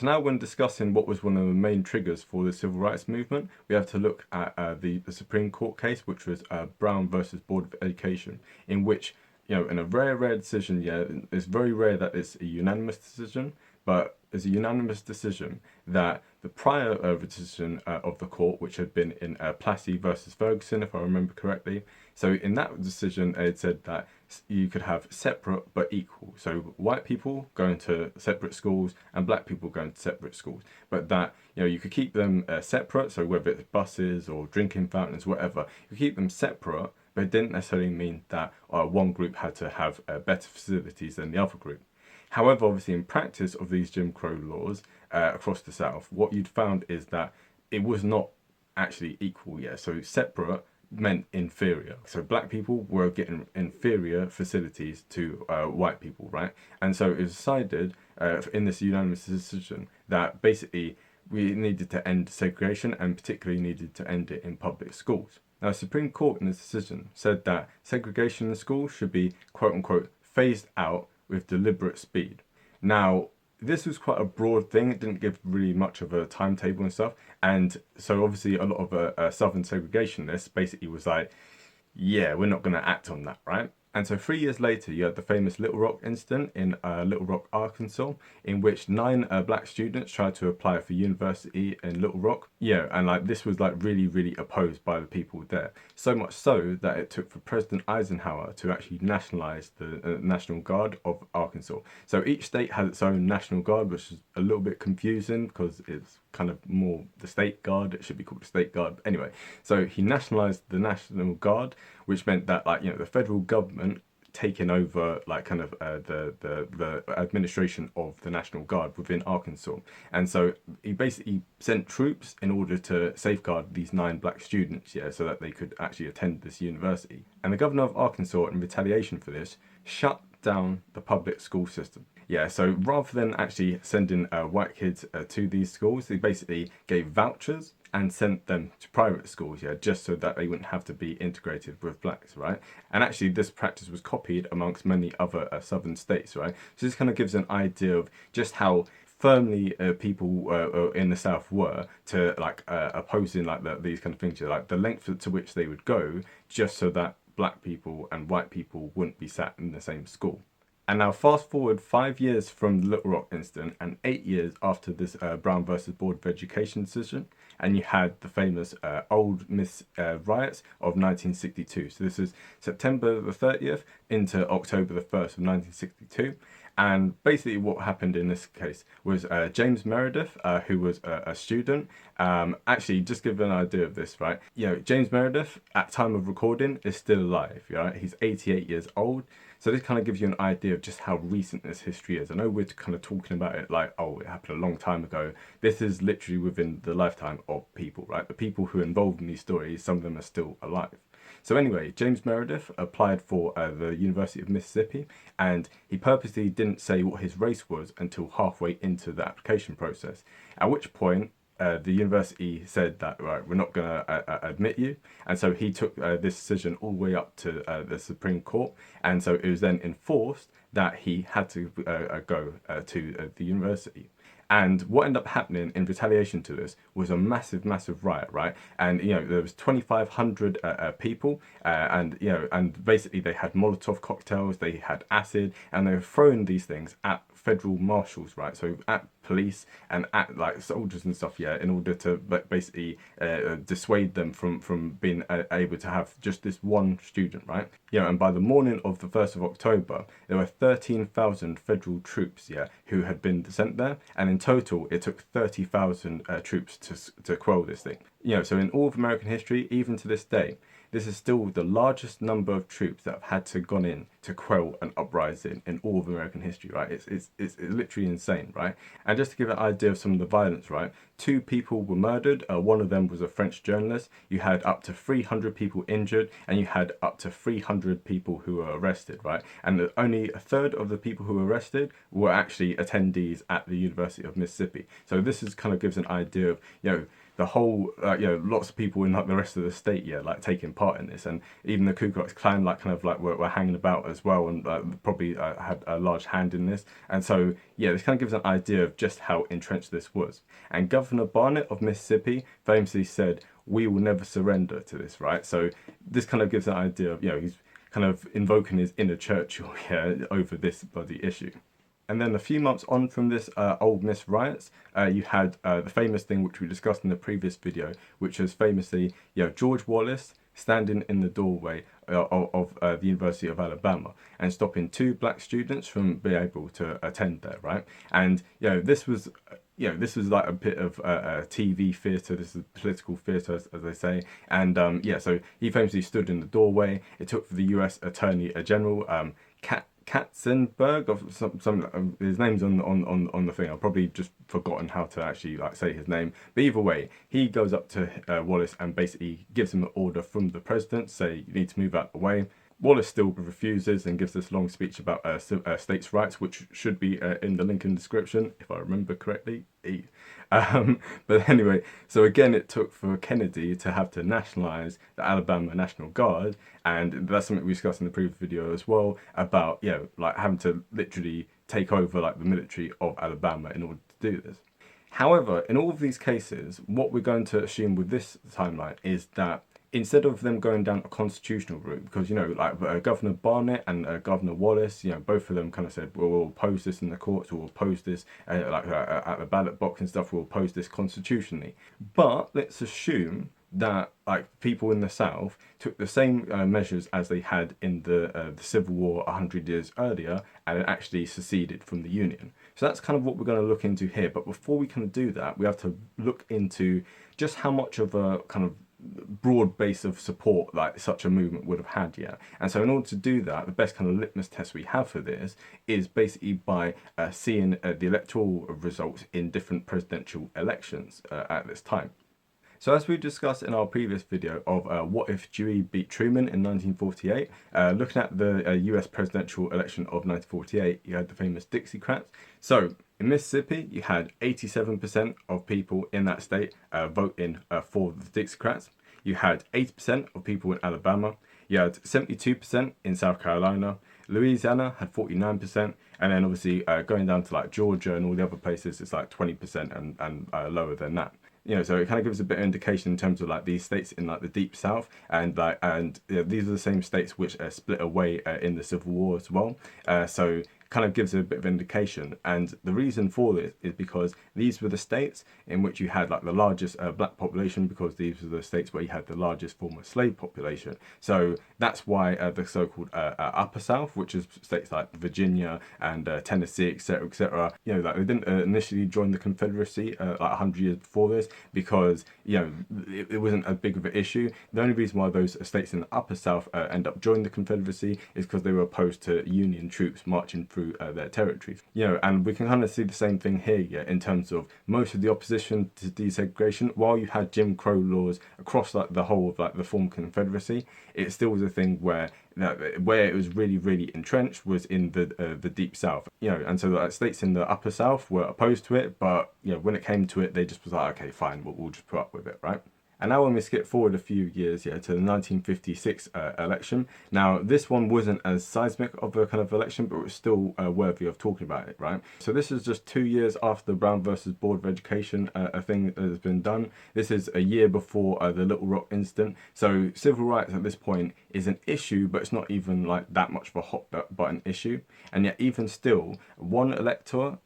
So now when discussing what was one of the main triggers for the civil rights movement, we have to look at the Supreme Court case, which was Brown versus Board of Education, in which, in a rare decision, it's very rare that it's a unanimous decision, but it's a unanimous decision that the prior decision of the court, which had been in Plessy versus Ferguson, if I remember correctly. So in that decision, it said that you could have separate but equal. So white people going to separate schools and black people going to separate schools, but that you could keep them separate. So whether it's buses or drinking fountains, whatever, you keep them separate, but it didn't necessarily mean that one group had to have better facilities than the other group. However, obviously in practice of these Jim Crow laws across the South, what you'd found is that it was not actually equal. So separate meant inferior. So black people were getting inferior facilities to white people, right? And so it was decided in this unanimous decision that basically we needed to end segregation, and particularly needed to end it in public schools. Now, the Supreme Court in this decision said that segregation in schools should be, quote unquote, phased out with deliberate speed. Now, this was quite a broad thing. It didn't give really much of a timetable and stuff. And so obviously a lot of Southern segregationists basically was like, yeah, we're not going to act on that, right? And so 3 years later, you had the famous Little Rock incident in Little Rock, Arkansas, in which 9 black students tried to apply for university in Little Rock. And this was really opposed by the people there. So much so that it took for President Eisenhower to actually nationalize the National Guard of Arkansas. So each state has its own National Guard, which is a little bit confusing because it's kind of more the state guard. It should be called the state guard. But anyway, so he nationalized the National Guard, which meant that the federal government taking over the administration of the National Guard within Arkansas. And so he basically sent troops in order to safeguard these 9 black students, so that they could actually attend this university. And the governor of Arkansas, in retaliation for this, shut down the public school system. So rather than actually sending white kids to these schools, they basically gave vouchers and sent them to private schools, just so that they wouldn't have to be integrated with blacks, right? And actually this practice was copied amongst many other southern states, right? So this kind of gives an idea of just how firmly people in the South were to opposing these kind of things, like the length to which they would go just so that black people and white people wouldn't be sat in the same school. And now fast forward 5 years from the Little Rock incident and 8 years after this Brown versus Board of Education decision, and you had the famous olemiss riots of 1962. So this is September the 30th into October the 1st of 1962. And basically what happened in this case was James Meredith, who was a student, actually just give an idea of this, right? James Meredith at time of recording is still alive, right? He's 88 years old. So this kind of gives you an idea of just how recent this history is. I know we're kind of talking about it like, oh, it happened a long time ago. This is literally within the lifetime of people, right? The people who are involved in these stories, some of them are still alive. So anyway, James Meredith applied for the University of Mississippi, and he purposely didn't say what his race was until halfway into the application process, at which point the university said that, right, we're not going to admit you. And so he took this decision all the way up to the Supreme Court. And so it was then enforced that he had to go to the university. And what ended up happening in retaliation to this was a massive riot, right? And there was 2,500 people, and basically they had Molotov cocktails, they had acid, and they were throwing these things at federal marshals, right? So at police and at soldiers and stuff, in order to basically dissuade them from being able to have just this one student, right? And by the morning of the 1st of October, there were 13,000 federal troops, who had been sent there, and in total it took 30,000 troops to quell this thing. So in all of American history, even to this day, this is still the largest number of troops that have had to gone in to quell an uprising in all of American history, right? It's literally insane, right? And just to give an idea of some of the violence, right? 2 people were murdered. One of them was a French journalist. You had up to 300 people injured, and you had up to 300 people who were arrested, right? And only a third of the people who were arrested were actually attendees at the University of Mississippi. So this is kind of gives an idea of, the whole, lots of people in like the rest of the state, like taking part in this, and even the Ku Klux Klan, like kind of like were hanging about as well, and probably had a large hand in this. And so, yeah, this kind of gives an idea of just how entrenched this was. And Governor Barnett of Mississippi famously said, "We will never surrender to this," right? So this kind of gives an idea of, he's kind of invoking his inner Churchill, over this bloody issue. And then a few months on from this Ole Miss riots, you had the famous thing which we discussed in the previous video, which was famously, George Wallace standing in the doorway of the University of Alabama and stopping 2 black students from being able to attend there, right? And this was like a bit of TV theatre. This is political theatre, as they say. And so he famously stood in the doorway. It took for the U.S. Attorney General Katzenberg, of some his name's on the thing. I've probably just forgotten how to actually like say his name. But either way, he goes up to Wallace and basically gives him an order from the president, say you need to move out the way. Wallace still refuses and gives this long speech about states' rights, which should be in the link in the description, if I remember correctly. But anyway, so again, it took for Kennedy to have to nationalize the Alabama National Guard, and that's something we discussed in the previous video as well, about, like having to literally take over like the military of Alabama in order to do this. However, in all of these cases, what we're going to assume with this timeline is that instead of them going down a constitutional route, because, like Governor Barnett and Governor Wallace, both of them kind of said, well, we'll oppose this in the courts, we'll oppose this at the ballot box and stuff, we'll oppose this constitutionally. But let's assume that like people in the South took the same measures as they had in the Civil War 100 years earlier and actually seceded from the Union. So that's kind of what we're going to look into here. But before we can do that, we have to look into just how much of a kind of broad base of support like such a movement would have had. And so in order to do that, the best kind of litmus test we have for this is basically by seeing the electoral results in different presidential elections at this time. So as we discussed in our previous video of what if Dewey beat Truman in 1948, looking at the US presidential election of 1948, you had the famous Dixiecrats. So in Mississippi, you had 87% of people in that state voting for the Dixiecrats. You had 80% of people in Alabama. You had 72% in South Carolina. Louisiana had 49%. And then obviously going down to like Georgia and all the other places, it's like 20% and lower than that. So it kind of gives a bit of indication in terms of like these states in like the deep South, and these are the same states which split away in the Civil War as well. So kind of gives a bit of indication. And the reason for this is because these were the states in which you had like the largest black population, because these were the states where you had the largest former slave population. So that's why the so-called Upper South, which is states like Virginia and Tennessee, etc., like they didn't initially join the Confederacy like 100 years before this, because it wasn't as big of an issue. The only reason why those states in the Upper South end up joining the Confederacy is because they were opposed to Union troops marching through their territories. And we can kind of see the same thing here, in terms of most of the opposition to desegregation. While you had Jim Crow laws across like the whole of like the former Confederacy, it still was a thing where it was really, really entrenched was in the deep South. And so like states in the Upper South were opposed to it, but when it came to it, they just was like, okay, fine, we'll just put up with it, right? And now when we skip forward a few years, to the 1956 election. Now, this one wasn't as seismic of a kind of election, but it was still worthy of talking about it, right? So this is just 2 years after the Brown versus Board of Education thing has been done. This is a year before the Little Rock incident. So civil rights at this point is an issue, but it's not even like that much of a hot button issue. And yet even still, one elector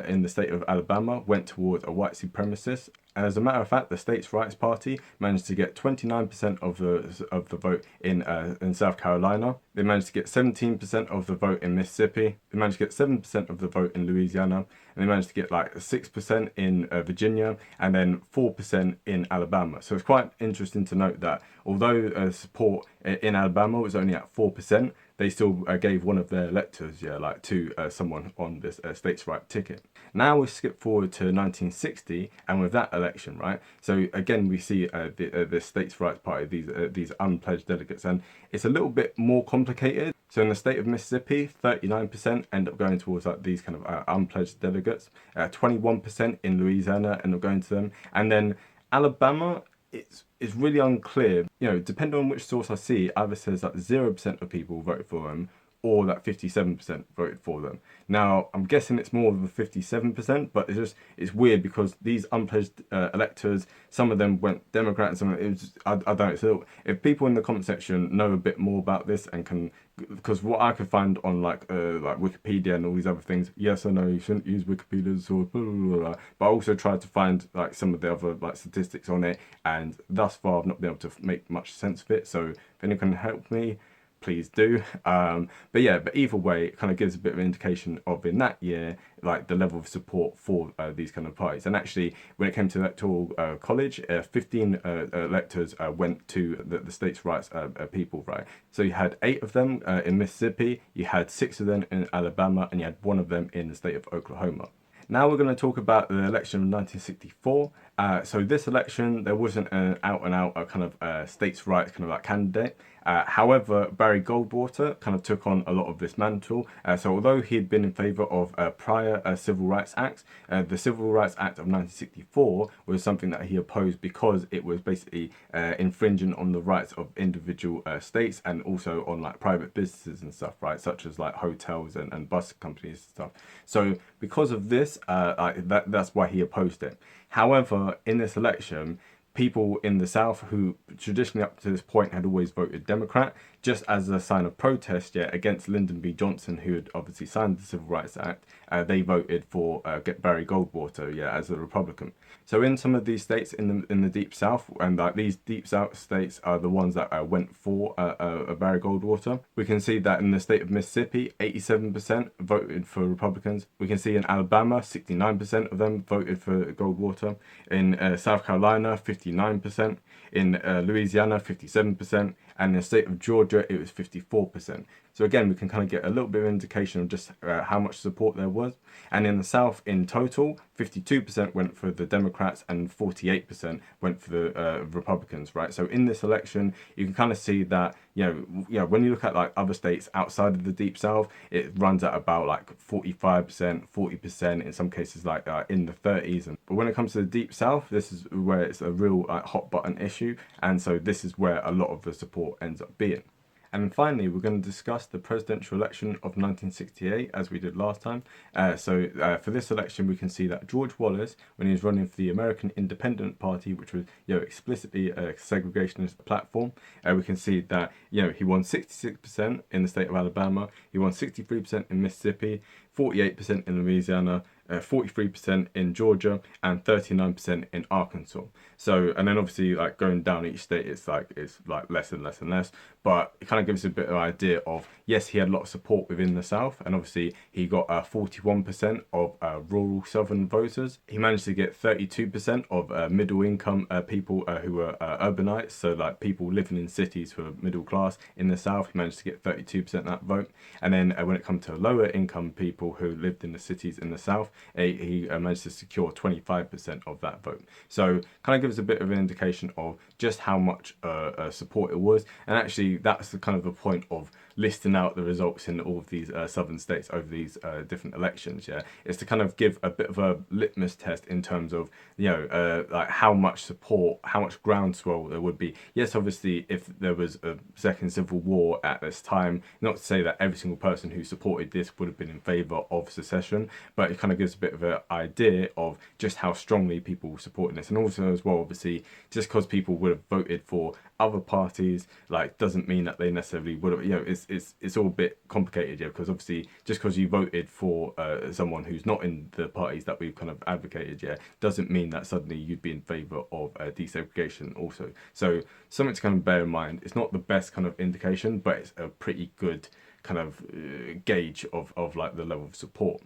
in the state of Alabama went towards a white supremacist. And as a matter of fact, the States' Rights Party managed to get 29% of the vote in South Carolina. They managed to get 17% of the vote in Mississippi. They managed to get 7% of the vote in Louisiana. And they managed to get like 6% in Virginia, and then 4% in Alabama. So it's quite interesting to note that although support in Alabama was only at 4%, they still gave one of their electors, to someone on this states' right ticket. Now we skip forward to 1960, and with that election, right? So again, we see the states' rights party, these unpledged delegates, and it's a little bit more complicated. So in the state of Mississippi, 39% end up going towards like these kind of unpledged delegates. 21% in Louisiana end up going to them, and then Alabama, it's really unclear. You know, depending on which source I see, either says that 0% of people voted for him, or that 57% voted for them. Now, I'm guessing it's more than 57%, but it's weird because these unpledged electors, some of them went Democrat, and some of it was, I don't know. So if people in the comment section know a bit more about this and can, because what I could find on like Wikipedia and all these other things, yes, I know you shouldn't use Wikipedia, so blah, blah, blah, but I also tried to find like some of the other like statistics on it, and thus far I've not been able to make much sense of it. So if anyone can help me, please do. But yeah, but either way, it kind of gives a bit of an indication of in that year, like the level of support for these kind of parties. And actually, when it came to electoral college, 15 electors went to the states' rights people, right? So you had 8 of them in Mississippi, you had 6 of them in Alabama, and you had 1 of them in the state of Oklahoma. Now we're going to talk about the election of 1964. So this election, there wasn't an out-and-out kind of states' rights kind of like candidate. However, Barry Goldwater kind of took on a lot of this mantle. So although he had been in favour of prior Civil Rights Acts, the Civil Rights Act of 1964 was something that he opposed because it was basically infringing on the rights of individual states and also on like private businesses and stuff, right? Such as like hotels and bus companies and stuff. So because of this, that's why he opposed it. However, in this election, people in the South who traditionally up to this point had always voted Democrat, just as a sign of protest against Lyndon B. Johnson, who had obviously signed the Civil Rights Act, they voted for Barry Goldwater as a Republican. So in some of these states in the Deep South, and these Deep South states are the ones that went for Barry Goldwater, we can see that in the state of Mississippi, 87% voted for Republicans. We can see in Alabama, 69% of them voted for Goldwater. In South Carolina, 59%. In Louisiana, 57%. And in the state of Georgia, it was 54%. So again, we can kind of get a little bit of indication of just how much support there was. And in the South, in total, 52% went for the Democrats and 48% went for the Republicans, right? So in this election, you can kind of see that, when you look at like other states outside of the Deep South, it runs at about like 45%, 40%, in some cases like in the 30s. But when it comes to the Deep South, this is where it's a real hot button issue. And so this is where a lot of the support ends up being. And finally, we're going to discuss the presidential election of 1968, as we did last time. For this election, we can see that George Wallace, when he was running for the American Independent Party, which was explicitly a segregationist platform, we can see that he won 66% in the state of Alabama, he won 63% in Mississippi, 48% in Louisiana, 43% in Georgia, and 39% in Arkansas. So, and then obviously like going down each state, it's like less and less and less. But it kind of gives us a bit of an idea of, yes, he had a lot of support within the South, and obviously he got 41% of rural Southern voters. He managed to get 32% of middle income people who were urbanites, so like people living in cities who are middle class in the South. He managed to get 32% of that vote. And then when it comes to lower income people who lived in the cities in the South, he managed to secure 25% of that vote. So kind of gives a bit of an indication of just how much support it was. And actually that's the kind of the point of listing out the results in all of these southern states over these different elections. Is to kind of give a bit of a litmus test in terms of like how much support, how much groundswell there would be. Yes, obviously if there was a second civil war at this time, not to say that every single person who supported this would have been in favor of secession, but it kind of gives a bit of an idea of just how strongly people were supporting this. And also as well, obviously, just because people would have voted for other parties, like doesn't mean that they necessarily would have, it's all a bit complicated, because obviously just because you voted for someone who's not in the parties that we've kind of advocated, doesn't mean that suddenly you'd be in favor of desegregation also. So something to kind of bear in mind. It's not the best kind of indication, but it's a pretty good kind of gauge of like the level of support.